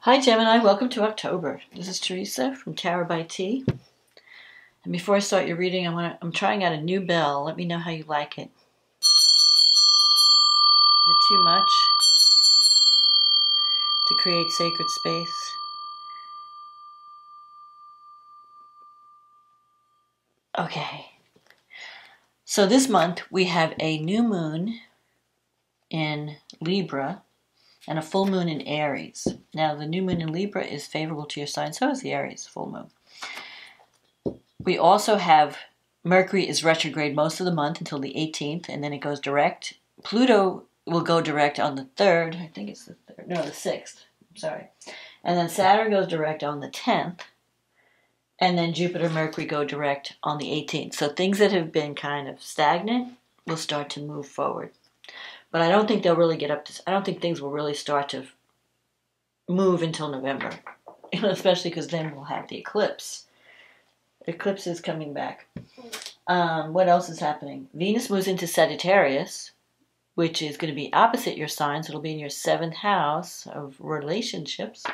Hi Gemini, welcome to October. This is Teresa from Tarot by T. And before I start your reading, I'm trying out a new bell. Let me know how you like it. Is it too much to create sacred space? Okay. So this month we have a new moon in Libra and a full moon in Aries. Now the new moon in Libra is favorable to your sign, so is the Aries full moon. We also have Mercury is retrograde most of the month until the 18th, and then it goes direct. Pluto will go direct on the 3rd. I think it's the 3rd. No, the 6th. I'm sorry. And then Saturn goes direct on the 10th. And then Jupiter and Mercury go direct on the 18th. So things that have been kind of stagnant will start to move forward. But I don't think they'll really get up to... I don't think things will really start to move until November. Especially because then we'll have the eclipse. The eclipse is coming back. What else is happening? Venus moves into Sagittarius, which is going to be opposite your sign. So it'll be in your 7th house of relationships.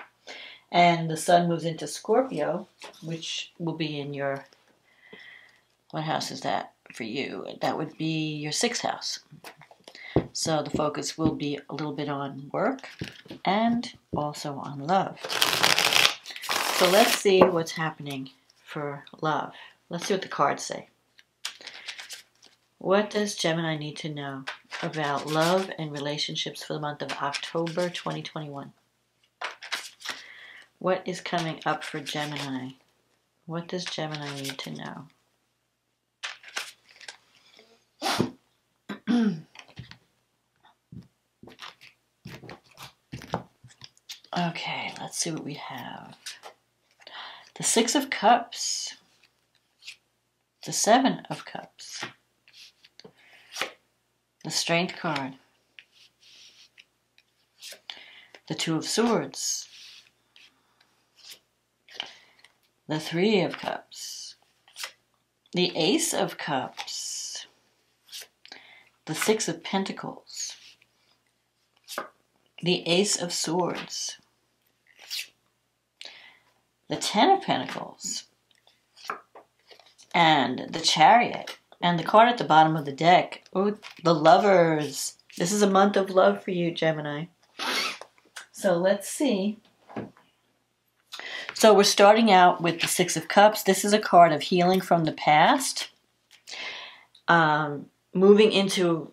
And the sun moves into Scorpio, which will be in your... What house is that for you? That would be your 6th house. So the focus will be a little bit on work and also on love. So let's see what's happening for love. Let's see what the cards say. What does Gemini need to know about love and relationships for the month of October 2021? What is coming up for Gemini? What does Gemini need to know? Okay, let's see what we have. The 6 of Cups. The 7 of Cups. The Strength card. The 2 of Swords. The 3 of Cups. The Ace of Cups. The 6 of Pentacles. The Ace of Swords. The 10 of Pentacles, and the Chariot, and the card at the bottom of the deck. Oh, the Lovers. This is a month of love for you, Gemini. So let's see. So we're starting out with the 6 of Cups. This is a card of healing from the past, moving into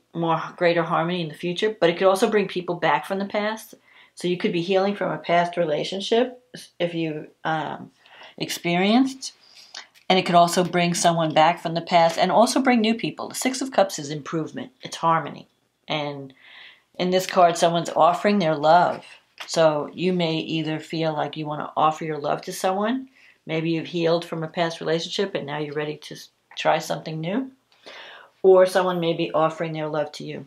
greater harmony in the future, but it could also bring people back from the past. So you could be healing from a past relationship if you experienced. And it could also bring someone back from the past and also bring new people. The 6 of Cups is improvement. It's harmony. And in this card, someone's offering their love. So you may either feel like you want to offer your love to someone. Maybe you've healed from a past relationship and now you're ready to try something new. Or someone may be offering their love to you.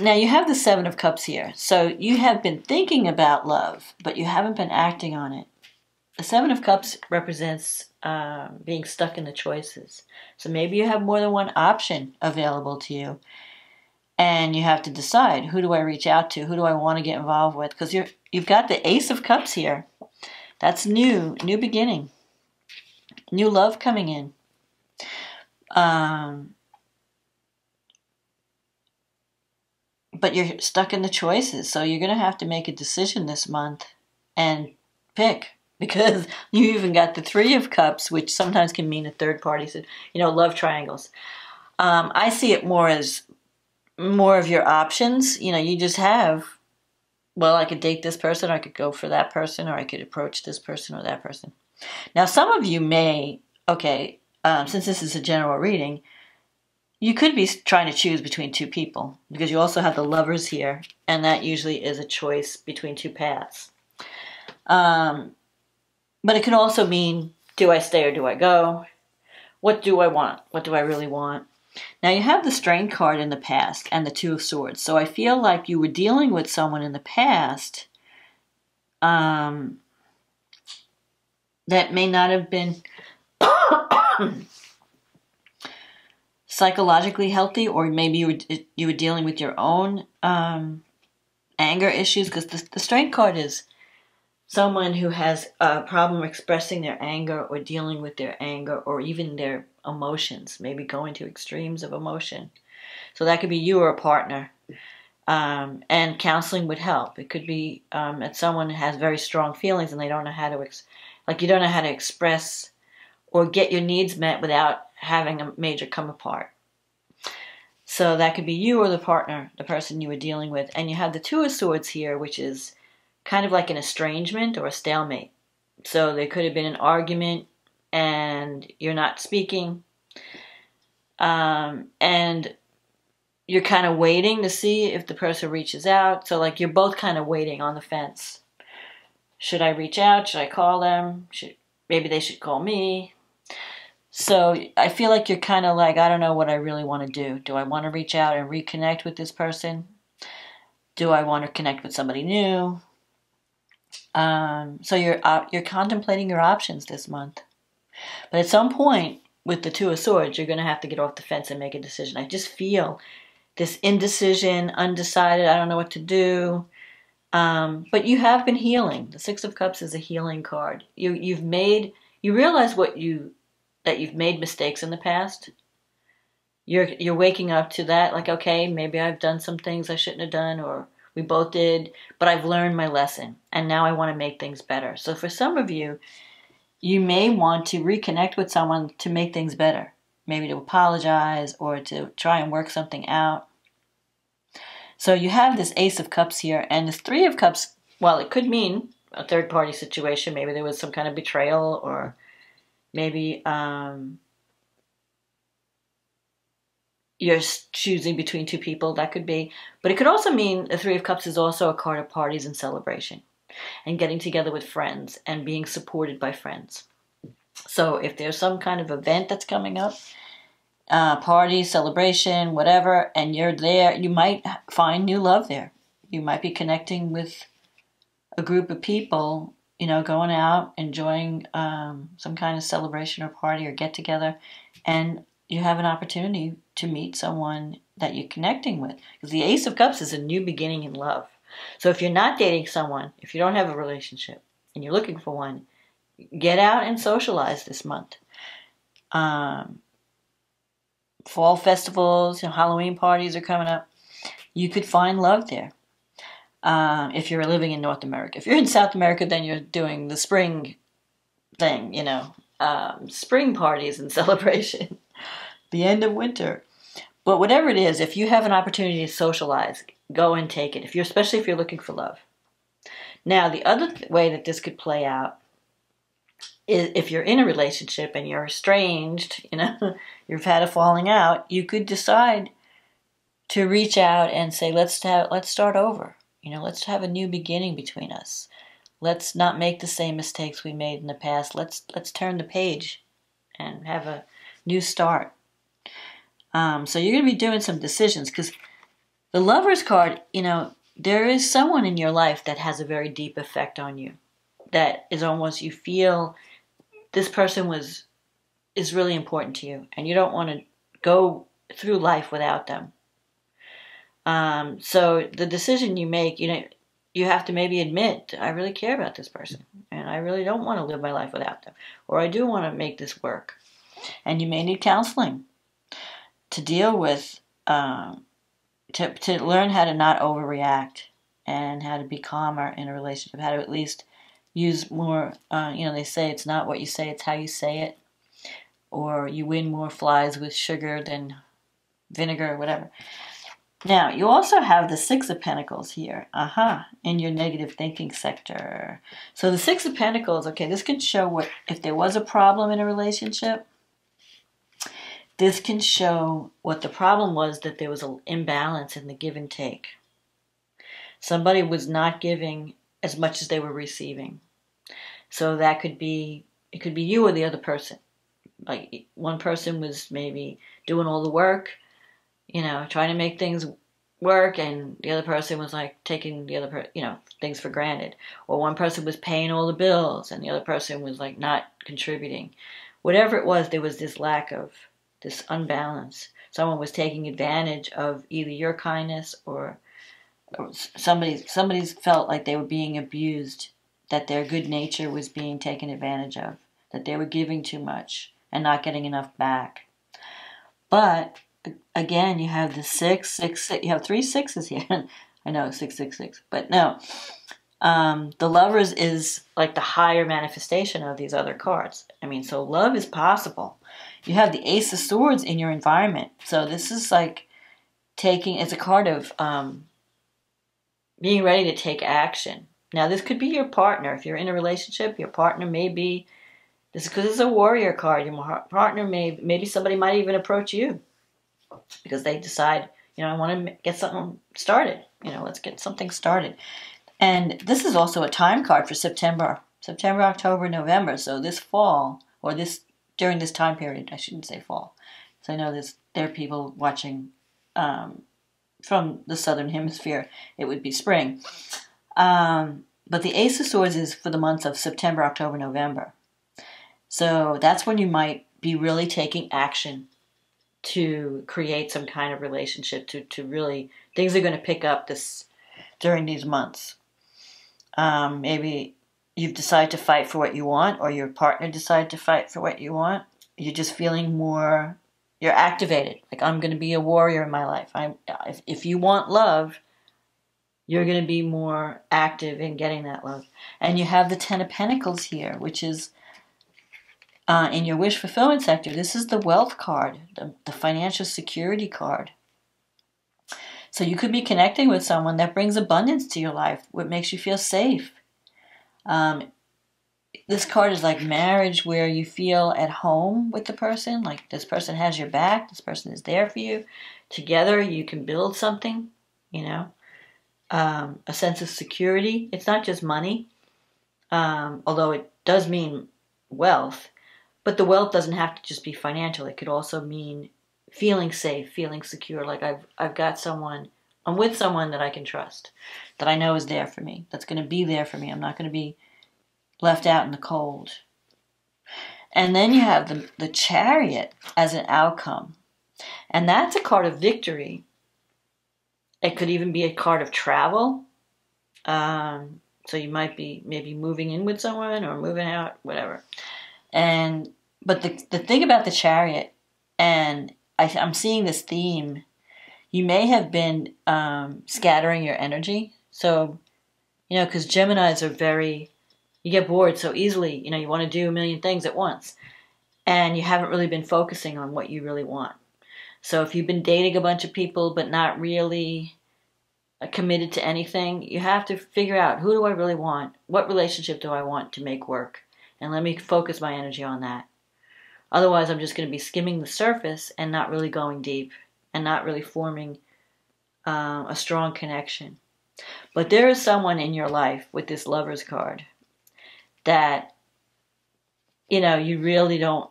Now you have the 7 of Cups here, so you have been thinking about love, but you haven't been acting on it. The 7 of Cups represents being stuck in the choices. So maybe you have more than one option available to you, and you have to decide, who do I reach out to? Who do I want to get involved with? Because you've got the Ace of Cups here. That's new beginning, new love coming in. But you're stuck in the choices, so you're going to have to make a decision this month and pick, because you even got the 3 of Cups, which sometimes can mean a third party. So, love triangles. I see it more as more of your options. You just have, well, I could date this person, or I could go for that person, or I could approach this person or that person. Now, some of you may, since this is a general reading, you could be trying to choose between 2 people, because you also have the Lovers here, and that usually is a choice between 2 paths. But it could also mean, do I stay or do I go? What do I want? What do I really want? Now you have the Strength card in the past and the 2 of Swords, so I feel like you were dealing with someone in the past that may not have been psychologically healthy, or maybe you were dealing with your own anger issues, because the Strength card is someone who has a problem expressing their anger or dealing with their anger or even their emotions, maybe going to extremes of emotion. So that could be you or a partner. And counseling would help. It could be that someone has very strong feelings and they don't know how to, you don't know how to express or get your needs met without having a major come apart. So that could be you or the partner, the person you were dealing with. And you have the Two of Swords here, which is kind of like an estrangement or a stalemate. So there could have been an argument and you're not speaking. And you're kind of waiting to see if the person reaches out. So like you're both kind of waiting on the fence. Should I reach out? Should I call them? Maybe they should call me. So I feel like you're kind of like, I don't know what I really want to do. Do I want to reach out and reconnect with this person? Do I want to connect with somebody new? So you're contemplating your options this month. But at some point with the Two of Swords, you're going to have to get off the fence and make a decision. I just feel this indecision, undecided, I don't know what to do. But you have been healing. The Six of Cups is a healing card. You realize that you've made mistakes in the past. You're waking up to that, like, okay, maybe I've done some things I shouldn't have done, or we both did, but I've learned my lesson, and now I want to make things better. So for some of you, you may want to reconnect with someone to make things better. Maybe to apologize or to try and work something out. So you have this Ace of Cups here, and this Three of Cups, well, it could mean a third-party situation. Maybe there was some kind of betrayal, or maybe you're choosing between two people. That could be. But it could also mean the Three of Cups is also a card of parties and celebration and getting together with friends and being supported by friends. So if there's some kind of event that's coming up, party, celebration, whatever, and you're there, you might find new love there. You might be connecting with a group of people, going out, enjoying some kind of celebration or party or get together, and you have an opportunity to meet someone that you're connecting with. Because the Ace of Cups is a new beginning in love. So if you're not dating someone, if you don't have a relationship, and you're looking for one, get out and socialize this month. Fall festivals, Halloween parties are coming up. You could find love there. If you're living in North America. If you're in South America, then you're doing the spring thing, spring parties and celebration. The end of winter. But whatever it is, if you have an opportunity to socialize, go and take it. Especially if you're looking for love. Now, the other way that this could play out is if you're in a relationship and you're estranged, you've had a falling out, you could decide to reach out and say, let's start over. Let's have a new beginning between us. Let's not make the same mistakes we made in the past. Let's turn the page and have a new start. So you're going to be doing some decisions, because the Lover's card, there is someone in your life that has a very deep effect on you. That is almost, you feel this person is really important to you, and you don't want to go through life without them. So the decision you make, you have to maybe admit, I really care about this person, and I really don't want to live my life without them, or I do want to make this work. And you may need counseling to deal with, to learn how to not overreact and how to be calmer in a relationship, how to at least use more, they say it's not what you say, it's how you say it, or you win more flies with sugar than vinegar or whatever. Now, you also have the Six of Pentacles here, in your negative thinking sector. So the Six of Pentacles, okay, this can show if there was a problem in a relationship, this can show what the problem was, that there was an imbalance in the give and take. Somebody was not giving as much as they were receiving. So it could be you or the other person. Like one person was maybe doing all the work, trying to make things work, and the other person was like taking the other things for granted. Or one person was paying all the bills and the other person was like not contributing. Whatever it was, there was this lack of this unbalance. Someone was taking advantage of either your kindness or somebody's felt like they were being abused, that their good nature was being taken advantage of, that they were giving too much and not getting enough back. But again, you have the 666. You have 3 sixes here. I know 666, but no. The Lovers is like the higher manifestation of these other cards. I mean, so love is possible. You have the Ace of Swords in your environment. So this is like it's a card of being ready to take action. Now, this could be your partner. If you're in a relationship, your partner may be, this is because it's a warrior card. Your partner maybe somebody might even approach you because they decide, I want to get something started. Let's get something started. And this is also a time card for September, October, November. So this fall, or during this time period, I shouldn't say fall. So I know there are people watching from the southern hemisphere. It would be spring. But the Ace of Swords is for the months of September, October, November. So that's when you might be really taking action to create some kind of relationship, to really, things are going to pick up during these months. Maybe you've decided to fight for what you want, or your partner decided to fight for what you want. You're just feeling more, you're activated. Like, I'm going to be a warrior in my life. If you want love, you're going to be more active in getting that love. And you have the 10 of Pentacles here, which is in your wish fulfillment sector. This is the wealth card, the financial security card. So you could be connecting with someone that brings abundance to your life, what makes you feel safe. This card is like marriage, where you feel at home with the person, like this person has your back, this person is there for you. Together you can build something, a sense of security. It's not just money, although it does mean wealth, but the wealth doesn't have to just be financial. It could also mean feeling safe, feeling secure, like I've got someone, I'm with someone that I can trust, that I know is there for me, that's going to be there for me. I'm not going to be left out in the cold. And then you have the Chariot as an outcome. And that's a card of victory. It could even be a card of travel. So you might be maybe moving in with someone or moving out, whatever. But the thing about the Chariot, and I'm seeing this theme, you may have been scattering your energy. So, because Geminis are you get bored so easily. You want to do a million things at once. And you haven't really been focusing on what you really want. So if you've been dating a bunch of people but not really committed to anything, you have to figure out, who do I really want? What relationship do I want to make work? And let me focus my energy on that. Otherwise, I'm just going to be skimming the surface and not really going deep and not really forming a strong connection. But there is someone in your life with this Lovers card that, you really don't,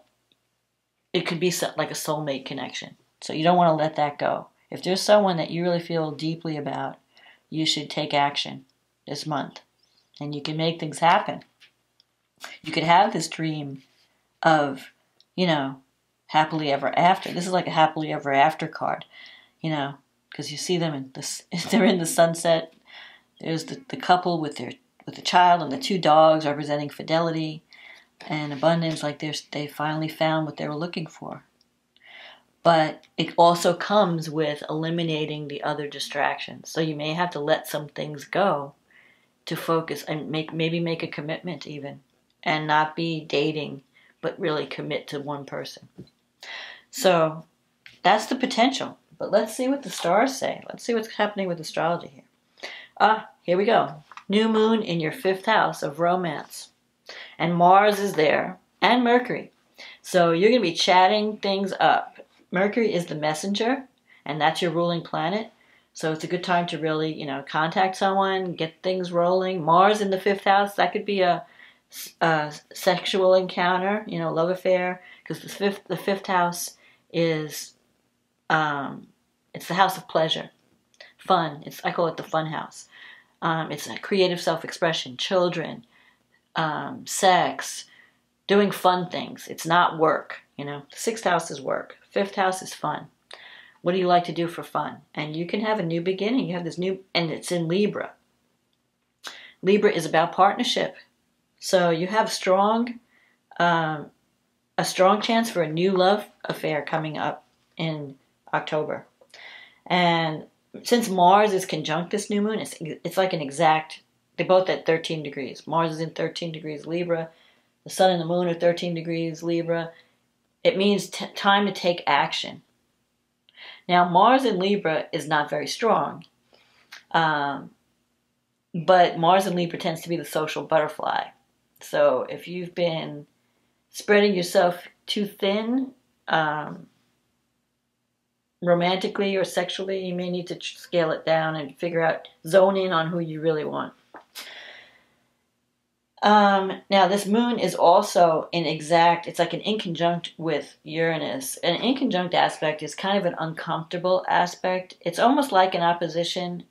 it could be like a soulmate connection. So you don't want to let that go. If there's someone that you really feel deeply about, you should take action this month. And you can make things happen. You could have this dream of, happily ever after. This is like a happily ever after card, because you see them they're in the sunset. There's the couple with the child and the 2 dogs representing fidelity and abundance, like they finally found what they were looking for. But it also comes with eliminating the other distractions. So you may have to let some things go to focus and maybe make a commitment even, and not be dating, but really commit to one person. So that's the potential. But let's see what the stars say. Let's see what's happening with astrology here. Here we go. New moon in your 5th house of romance. And Mars is there, and Mercury. So you're going to be chatting things up. Mercury is the messenger, and that's your ruling planet. So it's a good time to really, contact someone, get things rolling. Mars in the 5th house, that could be a sexual encounter, love affair, because the fifth house is it's the house of pleasure, fun. I call it the fun house. It's a creative self-expression, children, sex, doing fun things. It's not work. The 6th house is work. 5th house is fun. What do you like to do for fun? And you can have a new beginning. You have this new, and it's in Libra. Libra is about partnership. So you have a strong chance for a new love affair coming up in October. And since Mars is conjunct this new moon, it's like an exact, they're both at 13 degrees. Mars is in 13 degrees Libra. The sun and the moon are 13 degrees Libra. It means time to take action. Now, Mars in Libra is not very strong. But Mars in Libra tends to be the social butterfly. So if you've been spreading yourself too thin, romantically or sexually, you may need to scale it down and zone in on who you really want. Now this moon is also it's like an inconjunct with Uranus. An inconjunct aspect is kind of an uncomfortable aspect. It's almost like an opposition,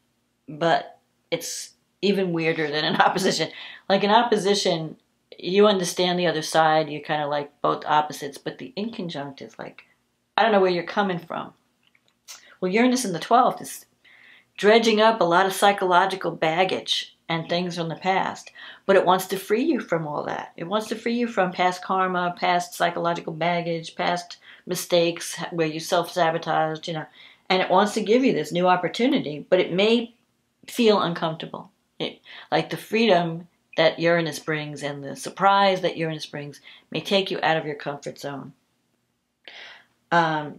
but it's even weirder than an opposition. Like an opposition, you understand the other side, you're kind of like both opposites, but the inconjunct is like, I don't know where you're coming from. Well, Uranus in the 12th is dredging up a lot of psychological baggage and things from the past, but it wants to free you from all that. It wants to free you from past karma, past psychological baggage, past mistakes where you self-sabotaged, and it wants to give you this new opportunity, but it may feel uncomfortable. Like the freedom that Uranus brings and the surprise that Uranus brings may take you out of your comfort zone.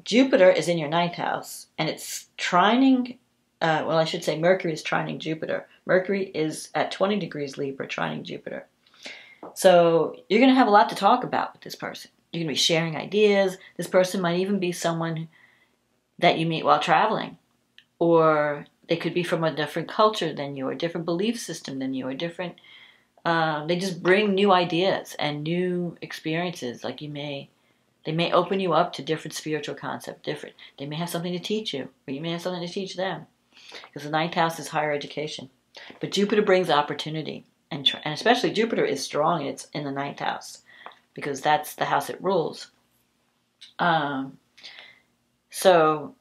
Jupiter is in your 9th house, and it's trining, I should say Mercury is trining Jupiter. Mercury is at 20 degrees Libra, trining Jupiter. So you're going to have a lot to talk about with this person. You're going to be sharing ideas. This person might even be someone that you meet while traveling, or they could be from a different culture than you, or a different belief system than you, or different. They just bring new ideas and new experiences. Like they may open you up to different spiritual concepts. They may have something to teach you, or you may have something to teach them. Because the 9th house is higher education. But Jupiter brings opportunity. And especially Jupiter is strong. It's in the 9th house. Because that's the house it rules. So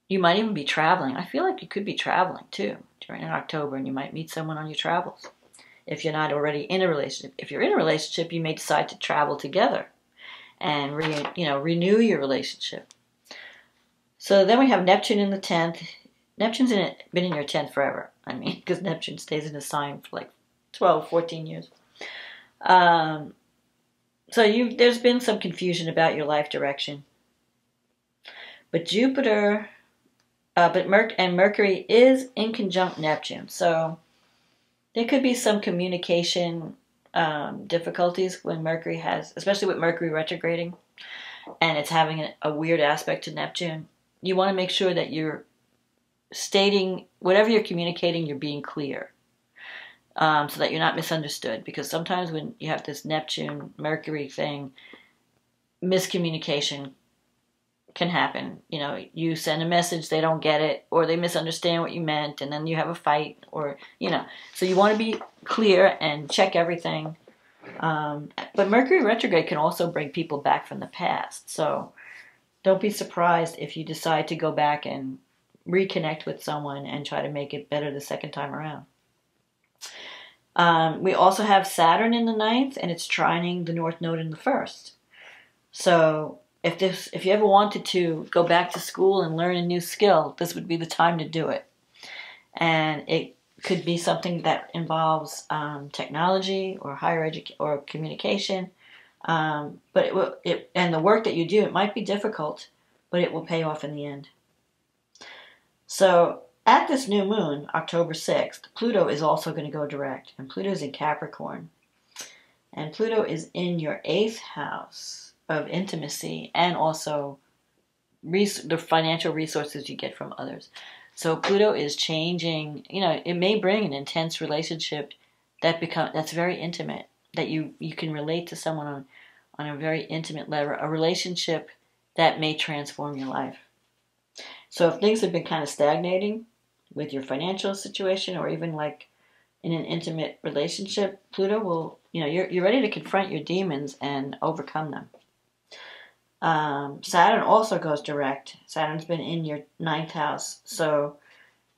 you might even be traveling. I feel like you could be traveling too during October. And you might meet someone on your travels. If you're not already in a relationship. If you're in a relationship, you may decide to travel together. And renew your relationship. So then we have Neptune in the 10th. Neptune's been in your 10th forever. I mean, because Neptune stays in a sign for like 12, 14 years. So there's been some confusion about your life direction. But Mercury is in conjunct Neptune. So there could be some communication difficulties when Mercury especially with Mercury retrograding, and it's having a weird aspect to Neptune. You want to make sure that you're stating, whatever you're communicating, you're being clear, so that you're not misunderstood. Because sometimes when you have this Neptune-Mercury thing, miscommunication can happen. You send a message, they don't get it, or they misunderstand what you meant, and then you have a fight, So you want to be clear and check everything. But Mercury retrograde can also bring people back from the past. So don't be surprised if you decide to go back and reconnect with someone and try to make it better the second time around. We also have Saturn in the 9th, and it's trining the North Node in the 1st. So if you ever wanted to go back to school and learn a new skill, this would be the time to do it. And it could be something that involves technology or higher education or communication. But and the work that you do, it might be difficult, but it will pay off in the end. So at this new moon, October 6th, Pluto is also going to go direct, and Pluto is in Capricorn. And Pluto is in your 8th house of intimacy and also the financial resources you get from others. So Pluto is changing, it may bring an intense relationship that's very intimate, that you can relate to someone on a very intimate level, a relationship that may transform your life. So if things have been kind of stagnating with your financial situation, or even like in an intimate relationship, Pluto will, you're ready to confront your demons and overcome them. Saturn also goes direct. Saturn's been in your 9th house. So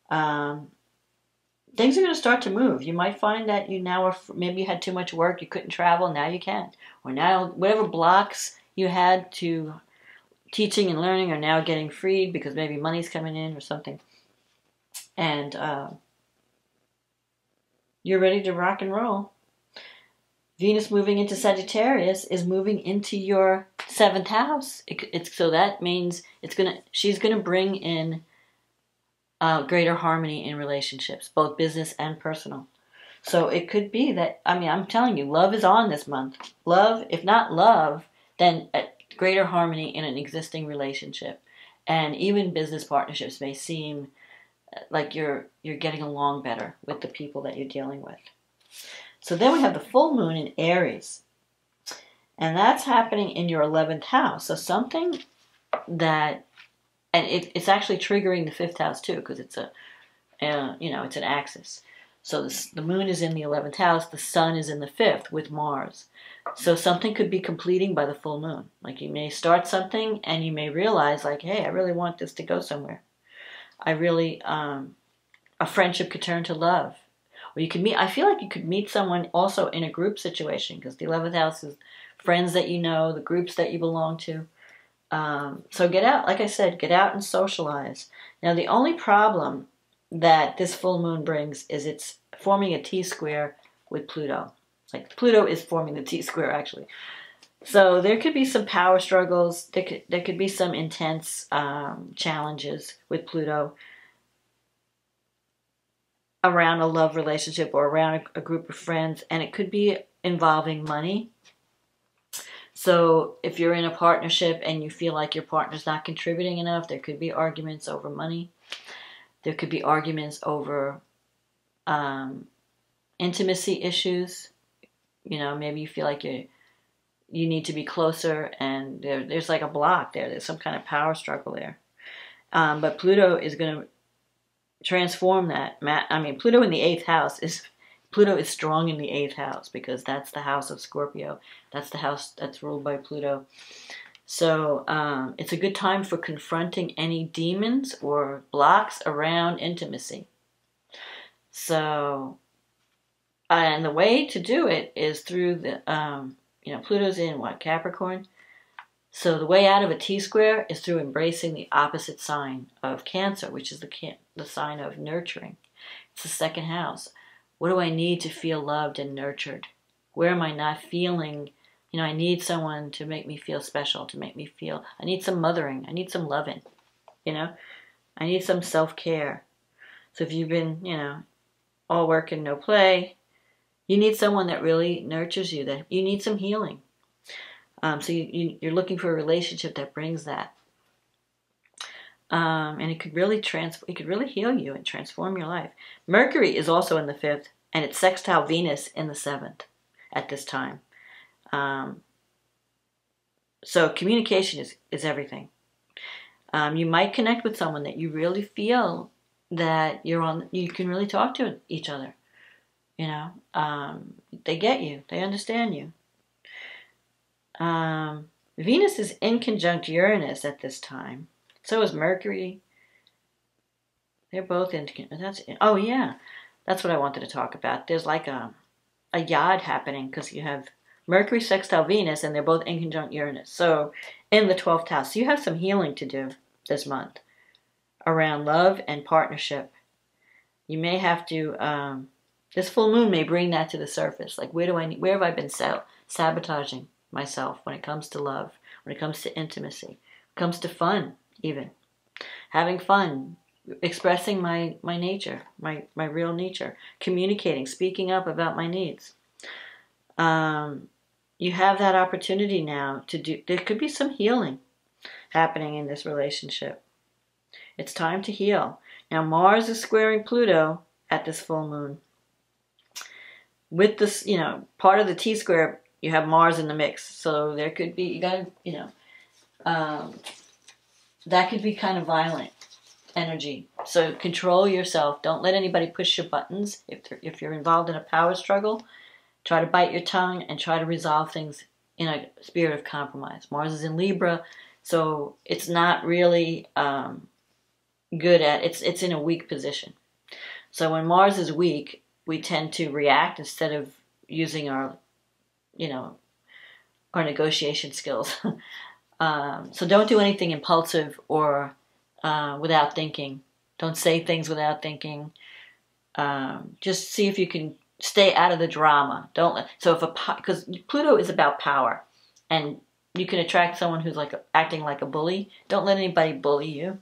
things are going to start to move. You might find that you now are, maybe you had too much work, you couldn't travel, now you can. Or now, whatever blocks you had to teaching and learning are now getting freed because maybe money's coming in or something. And you're ready to rock and roll. Venus moving into Sagittarius is moving into your 7th house. So that means she's gonna bring in greater harmony in relationships, both business and personal. So it could be that, I mean, I'm telling you, love is on this month. Love, if not love, then greater harmony in an existing relationship. And even business partnerships may seem like you're getting along better with the people that you're dealing with. So then we have the full moon in Aries. And that's happening in your 11th house. So something that, and it's actually triggering the 5th house too, because it's it's an axis. So the moon is in the 11th house, the sun is in the 5th with Mars. So something could be completing by the full moon. Like you may start something and you may realize like, hey, I really want this to go somewhere. I really, a friendship could turn to love. Or you could meet, I feel like you could meet someone also in a group situation, because the 11th house is friends that you know, the groups that you belong to. So get out, like I said, get out and socialize. Now the only problem that this full moon brings is it's forming a T-square with Pluto. Like Pluto is forming the T-square actually. So there could be some power struggles. There could be some intense challenges with Pluto around a love relationship or around a group of friends, and it could be involving money. So if you're in a partnership and you feel like your partner's not contributing enough, there could be arguments over money. There could be arguments over intimacy issues. You know, maybe you feel like you need to be closer, and there's like a block there. There's some kind of power struggle there. But Pluto is going to transform that. I mean, Pluto in the 8th house Pluto is strong in the 8th house because that's the house of Scorpio. That's the house that's ruled by Pluto. So it's a good time for confronting any demons or blocks around intimacy. So, and the way to do it is through the, Pluto's in what, Capricorn? So the way out of a T-square is through embracing the opposite sign of Cancer, which is the sign of nurturing. It's the 2nd house. What do I need to feel loved and nurtured? Where am I not feeling, I need someone to make me feel special, to make me feel, I need some mothering, I need some loving, I need some self-care. So if you've been, all work and no play, you need someone that really nurtures you, that you need some healing. So you're looking for a relationship that brings that. And it could really heal you and transform your life. Mercury is also in the 5th, and it's sextile Venus in the 7th at this time. So communication is everything. You might connect with someone that you really feel that you can really talk to each other. They get you, they understand you. Venus is in conjunct Uranus at this time. So is Mercury. They're both in. Oh yeah, that's what I wanted to talk about. There's like a yod happening because you have Mercury sextile Venus, and they're both in conjunct Uranus. So in the 12th house, so you have some healing to do this month around love and partnership. You may have to. This full moon may bring that to the surface. Like where have I been sabotaging myself when it comes to love, when it comes to intimacy, when it comes to fun, even having fun, expressing my nature, my real nature, communicating, speaking up about my needs. You have that opportunity now to do. There could be some healing happening in this relationship. It's time to heal. Now Mars is squaring Pluto at this full moon. With this, part of the T-square, you have Mars in the mix. So there could be, that could be kind of violent energy. So control yourself. Don't let anybody push your buttons. If you're involved in a power struggle, try to bite your tongue and try to resolve things in a spirit of compromise. Mars is in Libra, so it's not really good at, it's in a weak position. So when Mars is weak, we tend to react instead of using our, our negotiation skills. So don't do anything impulsive or without thinking. Don't say things without thinking. Just see if you can stay out of the drama. Because Pluto is about power, and you can attract someone who's like acting like a bully. Don't let anybody bully you.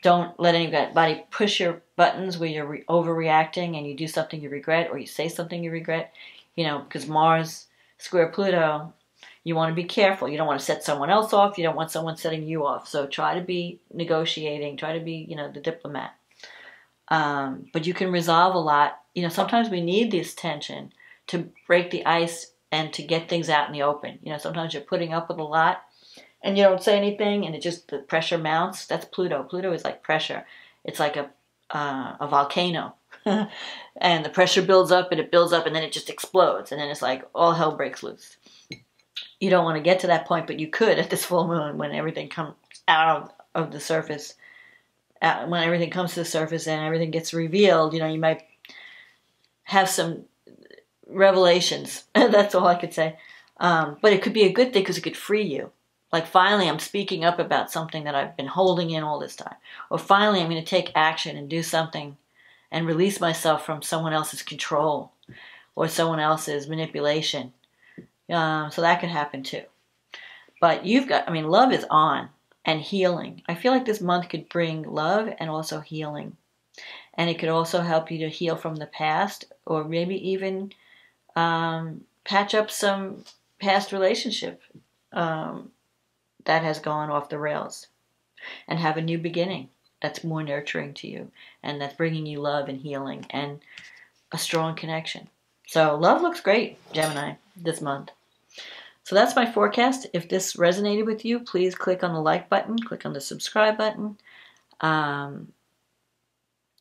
Don't let anybody push your buttons where you're overreacting and you do something you regret, or you say something you regret. Because Mars square Pluto, you want to be careful. You don't want to set someone else off. You don't want someone setting you off. So try to be negotiating. Try to be, the diplomat. But you can resolve a lot. Sometimes we need this tension to break the ice and to get things out in the open. Sometimes you're putting up with a lot and you don't say anything, and the pressure mounts. That's Pluto. Pluto is like pressure. It's like a volcano. And the pressure builds up and it builds up and then it just explodes. And then it's like all hell breaks loose. You don't want to get to that point, but you could at this full moon when everything comes out of the surface. When everything comes to the surface and everything gets revealed, you might have some revelations. That's all I could say. But it could be a good thing because it could free you. Like, finally I'm speaking up about something that I've been holding in all this time. Or finally I'm going to take action and do something and release myself from someone else's control or someone else's manipulation. So that could happen too. But love is on, and healing. I feel like this month could bring love and also healing. And it could also help you to heal from the past, or maybe even patch up some past relationship that has gone off the rails, and have a new beginning that's more nurturing to you, and that's bringing you love and healing and a strong connection. So love looks great, Gemini, this month. So that's my forecast. If this resonated with you, please click on the like button, click on the subscribe button,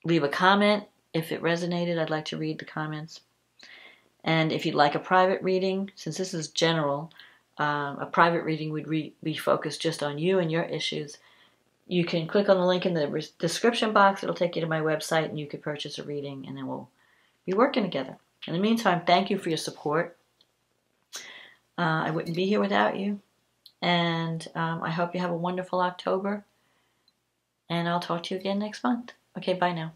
leave a comment. If it resonated, I'd like to read the comments. And if you'd like a private reading, since this is general, a private reading would be focused just on you and your issues. You can click on the link in the description box. It'll take you to my website, and you can purchase a reading, and then we'll be working together. In the meantime, thank you for your support. I wouldn't be here without you. And I hope you have a wonderful October. And I'll talk to you again next month. Okay, bye now.